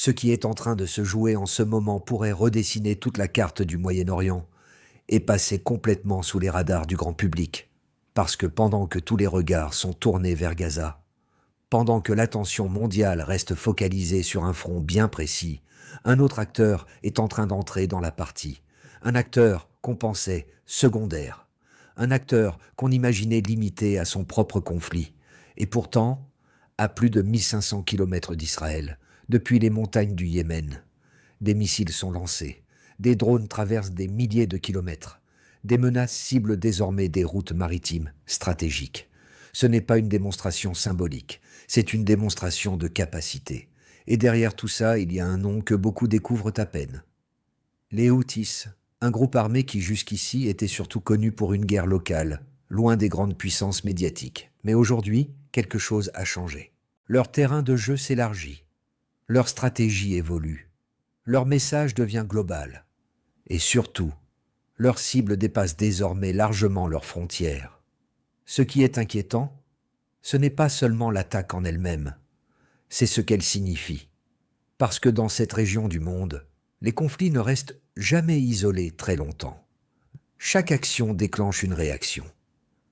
Ce qui est en train de se jouer en ce moment pourrait redessiner toute la carte du Moyen-Orient et passer complètement sous les radars du grand public. Parce que pendant que tous les regards sont tournés vers Gaza, pendant que l'attention mondiale reste focalisée sur un front bien précis, un autre acteur est en train d'entrer dans la partie. Un acteur qu'on pensait secondaire. Un acteur qu'on imaginait limité à son propre conflit. Et pourtant, à plus de 1500 kilomètres d'Israël, depuis les montagnes du Yémen, des missiles sont lancés, des drones traversent des milliers de kilomètres, des menaces ciblent désormais des routes maritimes stratégiques. Ce n'est pas une démonstration symbolique, c'est une démonstration de capacité. Et derrière tout ça, il y a un nom que beaucoup découvrent à peine. Les Houthis, un groupe armé qui jusqu'ici était surtout connu pour une guerre locale, loin des grandes puissances médiatiques. Mais aujourd'hui, quelque chose a changé. Leur terrain de jeu s'élargit, leur stratégie évolue, leur message devient global. Et surtout, leur cible dépasse désormais largement leurs frontières. Ce qui est inquiétant, ce n'est pas seulement l'attaque en elle-même, c'est ce qu'elle signifie. Parce que dans cette région du monde, les conflits ne restent jamais isolés très longtemps. Chaque action déclenche une réaction.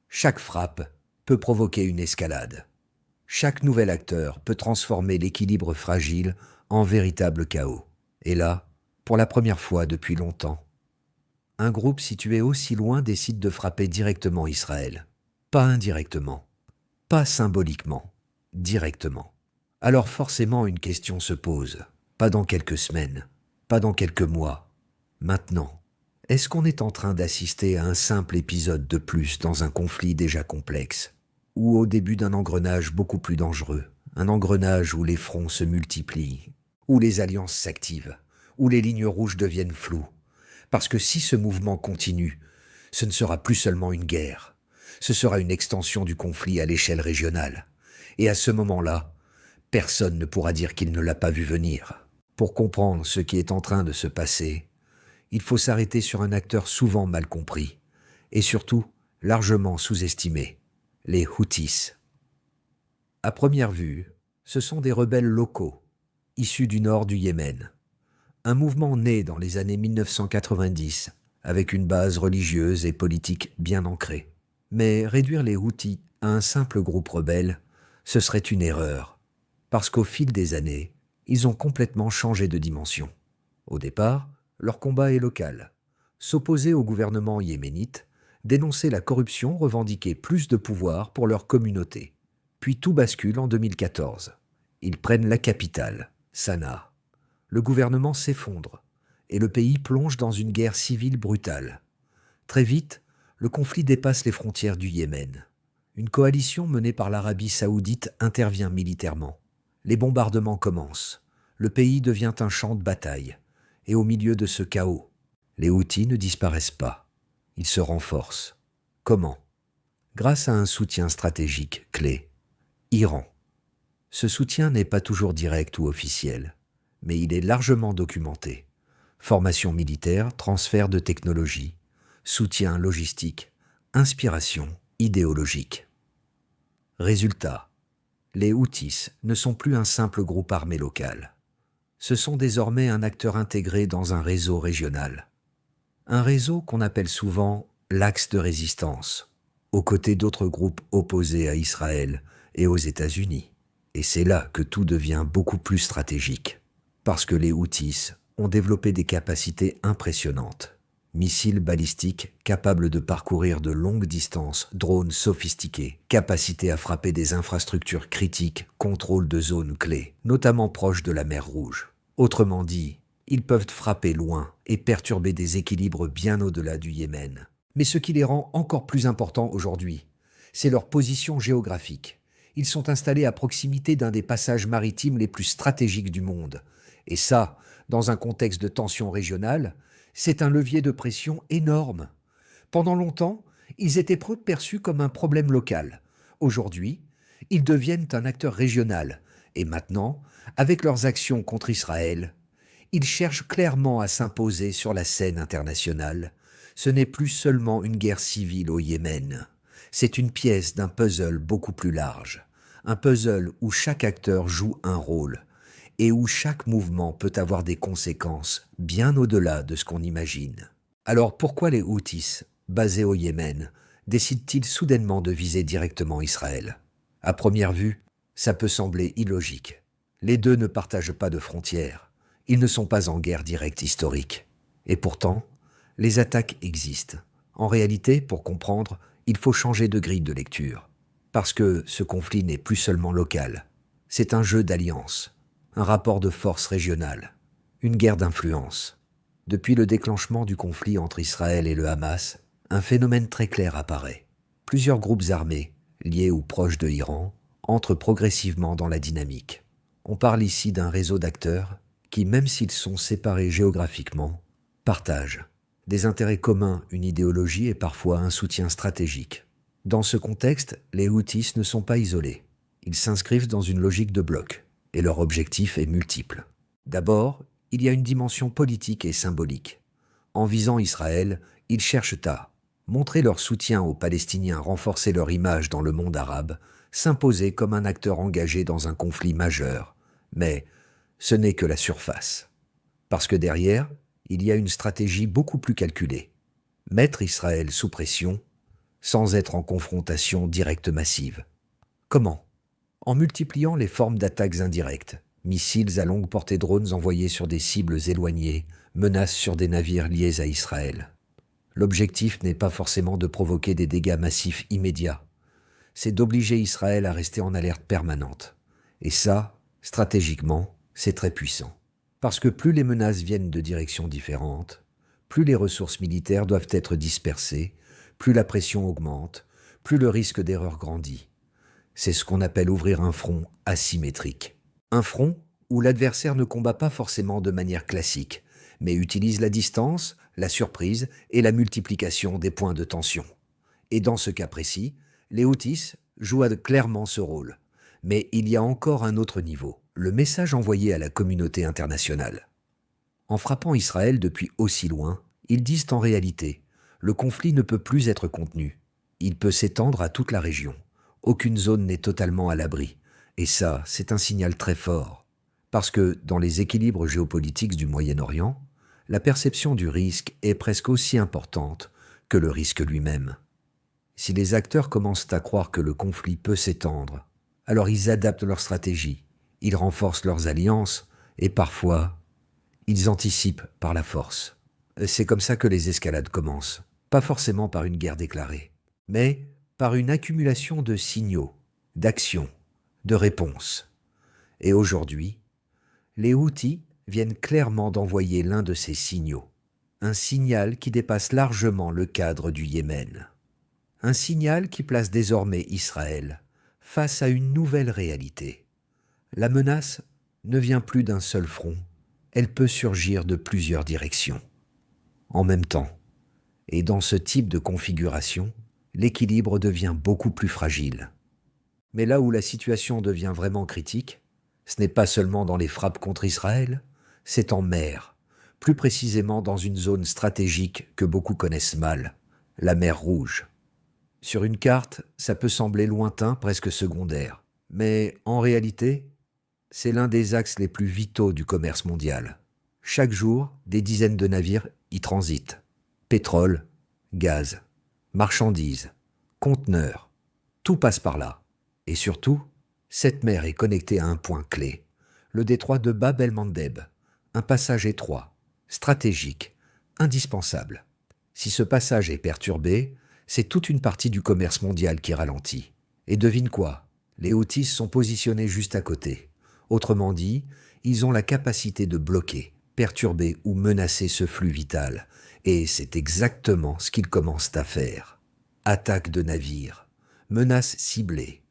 Chaque frappe peut provoquer une escalade. Chaque nouvel acteur peut transformer l'équilibre fragile en véritable chaos. Et là, pour la première fois depuis longtemps, un groupe situé aussi loin décide de frapper directement Israël. Pas indirectement, pas symboliquement, directement. Alors forcément une question se pose. Pas dans quelques semaines, pas dans quelques mois. Maintenant, est-ce qu'on est en train d'assister à un simple épisode de plus dans un conflit déjà complexe, ou au début d'un engrenage beaucoup plus dangereux, un engrenage où les fronts se multiplient, où les alliances s'activent, où les lignes rouges deviennent floues? Parce que si ce mouvement continue, ce ne sera plus seulement une guerre, ce sera une extension du conflit à l'échelle régionale. Et à ce moment-là, personne ne pourra dire qu'il ne l'a pas vu venir. Pour comprendre ce qui est en train de se passer, il faut s'arrêter sur un acteur souvent mal compris, et surtout largement sous-estimé, les Houthis. À première vue, ce sont des rebelles locaux, issus du nord du Yémen. Un mouvement né dans les années 1990, avec une base religieuse et politique bien ancrée. Mais réduire les Houthis à un simple groupe rebelle, ce serait une erreur. Parce qu'au fil des années, ils ont complètement changé de dimension. Au départ, leur combat est local. S'opposer au gouvernement yéménite, dénoncer la corruption, revendiquer plus de pouvoir pour leur communauté. Puis tout bascule en 2014. Ils prennent la capitale, Sanaa. Le gouvernement s'effondre et le pays plonge dans une guerre civile brutale. Très vite, le conflit dépasse les frontières du Yémen. Une coalition menée par l'Arabie saoudite intervient militairement. Les bombardements commencent. Le pays devient un champ de bataille. Et au milieu de ce chaos, les Houthis ne disparaissent pas. Ils se renforcent. Comment? Grâce à un soutien stratégique clé. Iran. Ce soutien n'est pas toujours direct ou officiel, mais il est largement documenté. Formation militaire, transfert de technologie, soutien logistique, inspiration idéologique. Résultat, les Houthis ne sont plus un simple groupe armé local. Ce sont désormais un acteur intégré dans un réseau régional. Un réseau qu'on appelle souvent l'axe de résistance, aux côtés d'autres groupes opposés à Israël et aux États-Unis. Et c'est là que tout devient beaucoup plus stratégique. Parce que les Houthis ont développé des capacités impressionnantes. Missiles balistiques capables de parcourir de longues distances, drones sophistiqués, capacité à frapper des infrastructures critiques, contrôle de zones clés, notamment proches de la mer Rouge. Autrement dit, ils peuvent frapper loin et perturber des équilibres bien au-delà du Yémen. Mais ce qui les rend encore plus importants aujourd'hui, c'est leur position géographique. Ils sont installés à proximité d'un des passages maritimes les plus stratégiques du monde. Et ça, dans un contexte de tension régionale, c'est un levier de pression énorme. Pendant longtemps, ils étaient perçus comme un problème local. Aujourd'hui, ils deviennent un acteur régional. Et maintenant, avec leurs actions contre Israël, ils cherchent clairement à s'imposer sur la scène internationale. Ce n'est plus seulement une guerre civile au Yémen. C'est une pièce d'un puzzle beaucoup plus large. Un puzzle où chaque acteur joue un rôle. et où chaque mouvement peut avoir des conséquences bien au-delà de ce qu'on imagine. Alors pourquoi les Houthis, basés au Yémen, décident-ils soudainement de viser directement Israël? À première vue, ça peut sembler illogique. Les deux ne partagent pas de frontières. Ils ne sont pas en guerre directe historique. Et pourtant, les attaques existent. En réalité, pour comprendre, il faut changer de grille de lecture. Parce que ce conflit n'est plus seulement local. C'est un jeu d'alliance, un rapport de force régionale, une guerre d'influence. Depuis le déclenchement du conflit entre Israël et le Hamas, un phénomène très clair apparaît. Plusieurs groupes armés, liés ou proches de l'Iran, entrent progressivement dans la dynamique. On parle ici d'un réseau d'acteurs qui, même s'ils sont séparés géographiquement, partagent des intérêts communs, une idéologie et parfois un soutien stratégique. Dans ce contexte, les Houthis ne sont pas isolés. Ils s'inscrivent dans une logique de bloc, et leur objectif est multiple. D'abord, il y a une dimension politique et symbolique. En visant Israël, ils cherchent à montrer leur soutien aux Palestiniens, renforcer leur image dans le monde arabe, s'imposer comme un acteur engagé dans un conflit majeur. Mais ce n'est que la surface. Parce que derrière, il y a une stratégie beaucoup plus calculée. Mettre Israël sous pression, sans être en confrontation directe massive. Comment? En multipliant les formes d'attaques indirectes, missiles à longue portée, drones envoyés sur des cibles éloignées, menaces sur des navires liés à Israël. L'objectif n'est pas forcément de provoquer des dégâts massifs immédiats, c'est d'obliger Israël à rester en alerte permanente. Et ça, stratégiquement, c'est très puissant. Parce que plus les menaces viennent de directions différentes, plus les ressources militaires doivent être dispersées, plus la pression augmente, plus le risque d'erreur grandit. C'est ce qu'on appelle ouvrir un front asymétrique. Un front où l'adversaire ne combat pas forcément de manière classique, mais utilise la distance, la surprise et la multiplication des points de tension. Et dans ce cas précis, les Houthis jouent clairement ce rôle. Mais il y a encore un autre niveau, le message envoyé à la communauté internationale. En frappant Israël depuis aussi loin, ils disent en réalité, le conflit ne peut plus être contenu. Il peut s'étendre à toute la région. Aucune zone n'est totalement à l'abri. Et ça, c'est un signal très fort. Parce que, dans les équilibres géopolitiques du Moyen-Orient, la perception du risque est presque aussi importante que le risque lui-même. Si les acteurs commencent à croire que le conflit peut s'étendre, alors ils adaptent leur stratégie, ils renforcent leurs alliances et parfois, ils anticipent par la force. C'est comme ça que les escalades commencent, pas forcément par une guerre déclarée, mais par une accumulation de signaux, d'actions, de réponses. Et aujourd'hui, les Houthis viennent clairement d'envoyer l'un de ces signaux, un signal qui dépasse largement le cadre du Yémen. Un signal qui place désormais Israël face à une nouvelle réalité. La menace ne vient plus d'un seul front, elle peut surgir de plusieurs directions, en même temps. Et dans ce type de configuration, l'équilibre devient beaucoup plus fragile. Mais là où la situation devient vraiment critique, ce n'est pas seulement dans les frappes contre Israël, c'est en mer, plus précisément dans une zone stratégique que beaucoup connaissent mal, la mer Rouge. Sur une carte, ça peut sembler lointain, presque secondaire, mais en réalité, c'est l'un des axes les plus vitaux du commerce mondial. Chaque jour, des dizaines de navires y transitent. Pétrole, gaz, marchandises, conteneurs, tout passe par là. Et surtout, cette mer est connectée à un point clé, le détroit de Bab el-Mandeb, un passage étroit, stratégique, indispensable. Si ce passage est perturbé, c'est toute une partie du commerce mondial qui ralentit. Et devine quoi? Les Houthis sont positionnés juste à côté. Autrement dit, ils ont la capacité de bloquer, perturber ou menacer ce flux vital. Et c'est exactement ce qu'ils commencent à faire. Attaques de navires, menaces ciblées,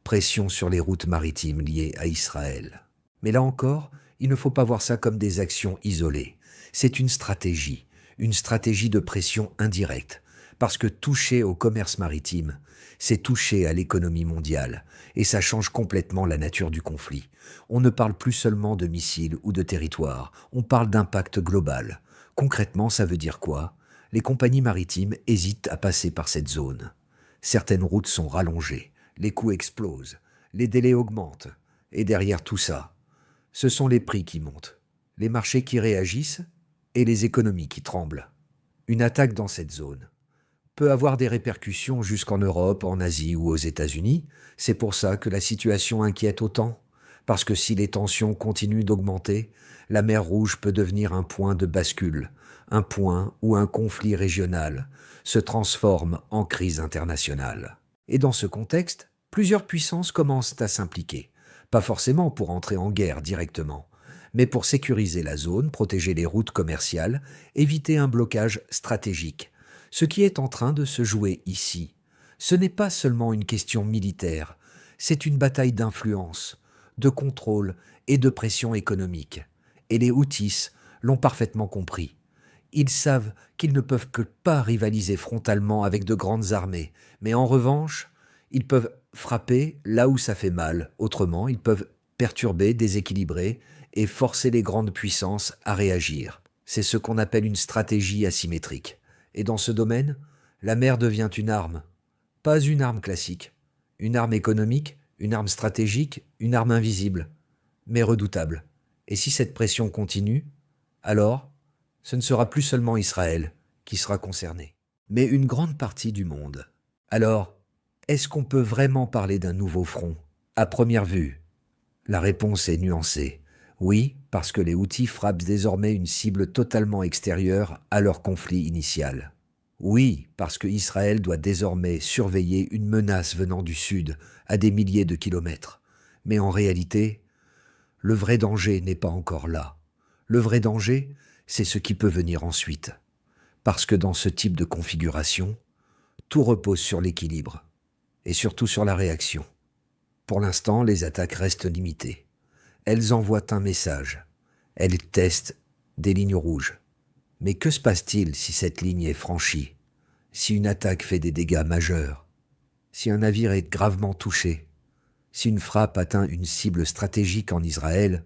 pression sur les routes maritimes liées à Israël. Mais là encore, il ne faut pas voir ça comme des actions isolées. C'est une stratégie de pression indirecte, parce que toucher au commerce maritime, c'est toucher à l'économie mondiale, et ça change complètement la nature du conflit. On ne parle plus seulement de missiles ou de territoires, on parle d'impact global. Concrètement, ça veut dire quoi? Les compagnies maritimes hésitent à passer par cette zone. Certaines routes sont rallongées, les coûts explosent, les délais augmentent, et derrière tout ça, Ce sont les prix qui montent, les marchés qui réagissent et les économies qui tremblent. Une attaque dans cette zone peut avoir des répercussions jusqu'en Europe, en Asie ou aux États-Unis. C'est pour ça que la situation inquiète autant. Parce que si les tensions continuent d'augmenter, la mer Rouge peut devenir un point de bascule, un point où un conflit régional se transforme en crise internationale. Et dans ce contexte, plusieurs puissances commencent à s'impliquer, pas forcément pour entrer en guerre directement, mais pour sécuriser la zone, protéger les routes commerciales, éviter un blocage stratégique. Ce qui est en train de se jouer ici, ce n'est pas seulement une question militaire, c'est une bataille d'influence, de contrôle et de pression économique. Et les Houthis l'ont parfaitement compris. Ils savent qu'ils ne peuvent que pas rivaliser frontalement avec de grandes armées, mais en revanche, ils peuvent frapper là où ça fait mal. Autrement, ils peuvent perturber, déséquilibrer et forcer les grandes puissances à réagir. C'est ce qu'on appelle une stratégie asymétrique. Et dans ce domaine, la mer devient une arme. Pas une arme classique. Une arme économique, une arme stratégique, une arme invisible, mais redoutable. Et si cette pression continue, alors, ce ne sera plus seulement Israël qui sera concerné, mais une grande partie du monde. Alors, est-ce qu'on peut vraiment parler d'un nouveau front? À première vue, la réponse est nuancée. Oui, parce que les Houthis frappent désormais une cible totalement extérieure à leur conflit initial. Oui, parce que Israël doit désormais surveiller une menace venant du sud, à des milliers de kilomètres. Mais en réalité, le vrai danger n'est pas encore là. Le vrai danger, c'est ce qui peut venir ensuite. Parce que dans ce type de configuration, tout repose sur l'équilibre, et surtout sur la réaction. Pour l'instant, les attaques restent limitées. Elles envoient un message. Elles testent des lignes rouges. Mais que se passe-t-il si cette ligne est franchie? Si une attaque fait des dégâts majeurs? Si un navire est gravement touché? Si une frappe atteint une cible stratégique en Israël,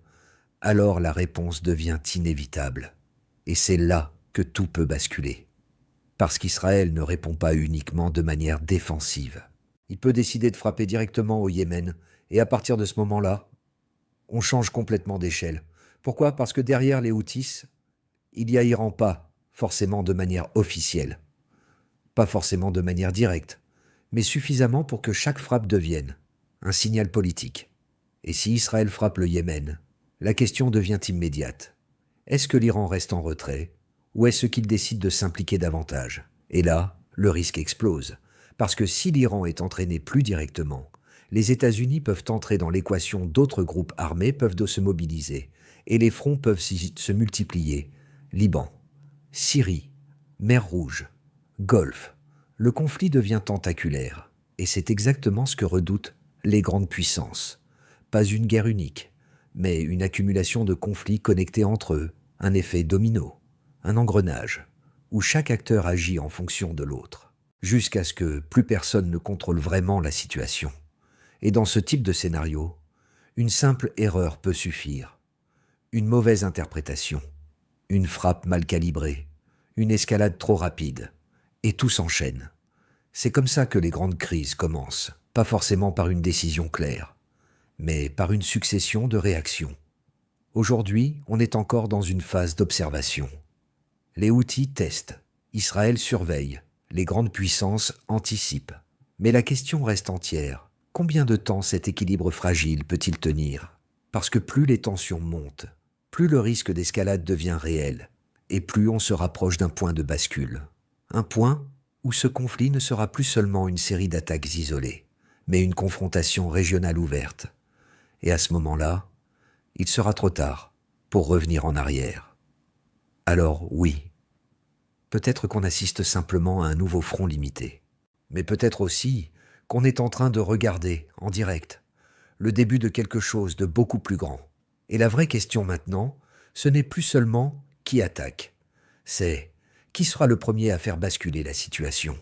alors la réponse devient inévitable. Et c'est là que tout peut basculer. Parce qu'Israël ne répond pas uniquement de manière défensive. Il peut décider de frapper directement au Yémen, et à partir de ce moment-là, on change complètement d'échelle. Pourquoi? Parce que derrière les Houthis, il y a Iran, pas forcément de manière officielle, pas forcément de manière directe, mais suffisamment pour que chaque frappe devienne un signal politique. Et si Israël frappe le Yémen, la question devient immédiate. Est-ce que l'Iran reste en retrait, ou est-ce qu'il décide de s'impliquer davantage? Et là, le risque explose, parce que si l'Iran est entraîné plus directement, les États-Unis peuvent entrer dans l'équation, d'autres groupes armés peuvent se mobiliser, et les fronts peuvent se multiplier. Liban, Syrie, mer Rouge, Golfe. Le conflit devient tentaculaire, et c'est exactement ce que redoutent les grandes puissances. Pas une guerre unique, mais une accumulation de conflits connectés entre eux, un effet domino, un engrenage, où chaque acteur agit en fonction de l'autre, jusqu'à ce que plus personne ne contrôle vraiment la situation. Et dans ce type de scénario, une simple erreur peut suffire. Une mauvaise interprétation, une frappe mal calibrée, une escalade trop rapide, et tout s'enchaîne. C'est comme ça que les grandes crises commencent, pas forcément par une décision claire, mais par une succession de réactions. Aujourd'hui, on est encore dans une phase d'observation. Les Houthis testent, Israël surveille, les grandes puissances anticipent. Mais la question reste entière. Combien de temps cet équilibre fragile peut-il tenir? Parce que plus les tensions montent, plus le risque d'escalade devient réel, et plus on se rapproche d'un point de bascule. Un point où ce conflit ne sera plus seulement une série d'attaques isolées, mais une confrontation régionale ouverte. Et à ce moment-là, il sera trop tard pour revenir en arrière. Alors oui, peut-être qu'on assiste simplement à un nouveau front limité, mais peut-être aussi qu'on est en train de regarder, en direct, le début de quelque chose de beaucoup plus grand. Et la vraie question maintenant, ce n'est plus seulement qui attaque, c'est qui sera le premier à faire basculer la situation.